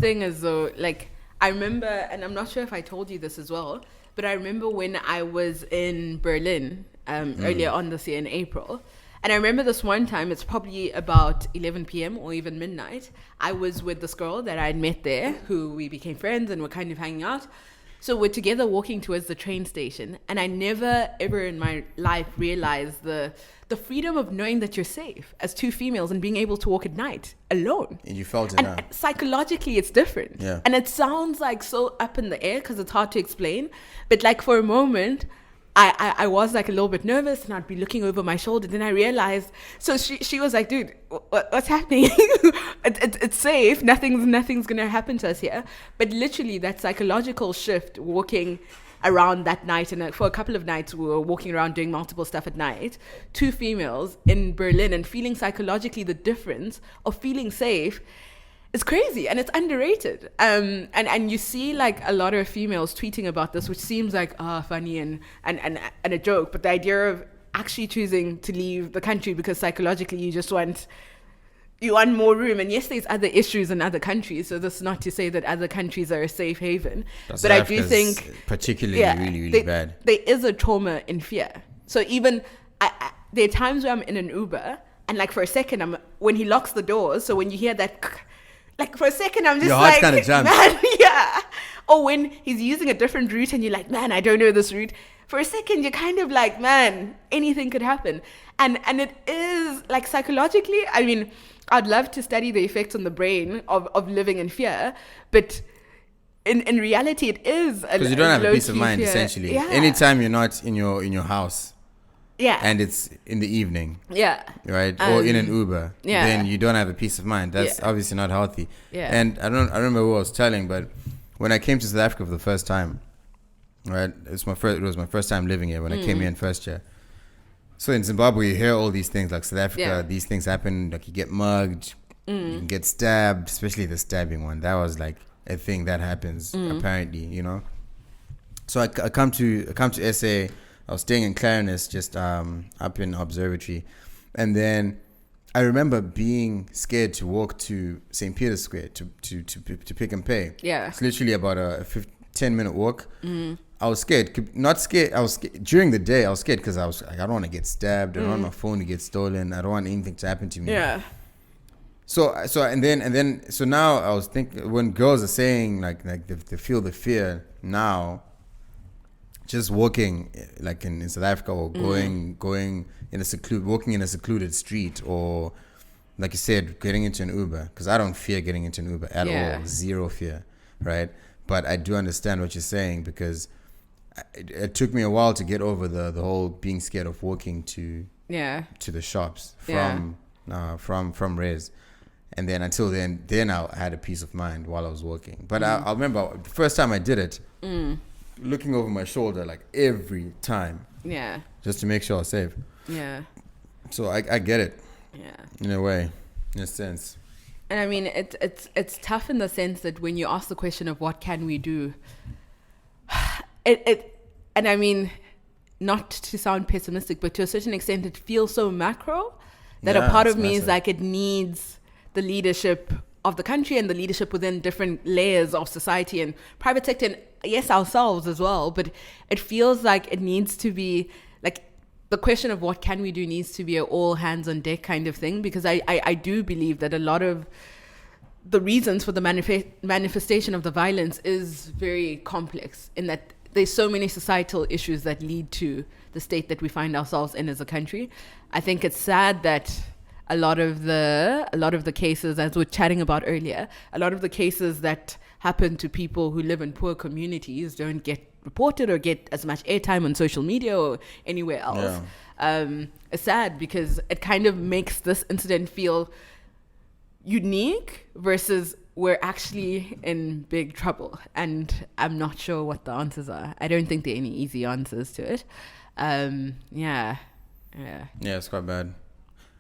thing is though, like I remember, and I'm not sure if I told you this as well, but I remember when I was in Berlin earlier on this year in April, and I remember this one time, it's probably about 11 p.m. or even midnight. I was with this girl that I had met there, who we became friends and were kind of hanging out. So we're together walking towards the train station, and I never ever in my life realized the freedom of knowing that you're safe as two females and being able to walk at night alone. And you felt it. And psychologically, it's different. Yeah. And it sounds like so up in the air because it's hard to explain. But like for a moment, I was like a little bit nervous, and I'd be looking over my shoulder. Then I realized, so she was like, dude, what's happening? It's safe. Nothing's going to happen to us here. But literally that psychological shift walking around that night, and for a couple of nights we were walking around doing multiple stuff at night, two females in Berlin, and feeling psychologically the difference of feeling safe is crazy, and it's underrated. And you see like a lot of females tweeting about this, which seems like funny and a joke, but the idea of actually choosing to leave the country because psychologically you just want more room. And yes, there's other issues in other countries, so this is not to say that other countries are a safe haven, but I do think particularly really bad. There is a trauma in fear. So even there are times where I'm in an Uber, and like for a second when he locks the doors, so when you hear that, like for a second I'm just your heart like, kind of jumps. Man, yeah. Or when he's using a different route and you're like, man, I don't know this route. For a second you're kind of like, man, anything could happen. And it is like psychologically, I mean, I'd love to study the effects on the brain of living in fear, but in reality it is because you don't have a peace of mind fear. Essentially. Yeah. Anytime you're not in your house, yeah, and it's in the evening, yeah, right, or in an Uber, yeah, then you don't have a peace of mind. That's obviously not healthy. Yeah. And I remember who I was telling, but when I came to South Africa for the first time, right, it was my first time living here when I came here in first year. So in Zimbabwe, you hear all these things like South Africa, these things happen, like you get mugged, you can get stabbed, especially the stabbing one. That was like a thing that happens apparently, you know. So I come to SA. I was staying in Clarinus, just up in Observatory, and then I remember being scared to walk to St. Peter's Square to Pick and Pay. Yeah, it's literally about a 10-minute walk. I was scared. Not scared. I was scared. During the day. I was scared because I was like, I don't want to get stabbed. I don't want my phone to get stolen. I don't want anything to happen to me. Yeah. So now I was thinking, when girls are saying like they feel the fear now, just walking like in South Africa, or going in walking in a secluded street, or like you said, getting into an Uber, because I don't fear getting into an Uber at all. Zero fear, right? But I do understand what you're saying, because it took me a while to get over the whole being scared of walking to the shops from Res. And then until then I had a peace of mind while I was walking. But I remember the first time I did it, looking over my shoulder like every time. Yeah. Just to make sure I was safe. Yeah. So I get it. Yeah. In a way, in a sense. And I mean, it's tough in the sense that when you ask the question of what can we do, and I mean, not to sound pessimistic, but to a certain extent, it feels so macro that a part of me is like, it needs the leadership of the country and the leadership within different layers of society and private sector, and yes, ourselves as well. But it feels like it needs to be like, the question of what can we do needs to be an all hands on deck kind of thing, because I do believe that a lot of the reasons for the manifestation of the violence is very complex, in that there's so many societal issues that lead to the state that we find ourselves in as a country. I think it's sad that a lot of the cases, as we were chatting about earlier, a lot of the cases that happen to people who live in poor communities don't get reported or get as much airtime on social media or anywhere else. It's sad, because it kind of makes this incident feel unique versus we're actually in big trouble, and I'm not sure what the answers are. I don't think there are any easy answers to it. Yeah, it's quite bad.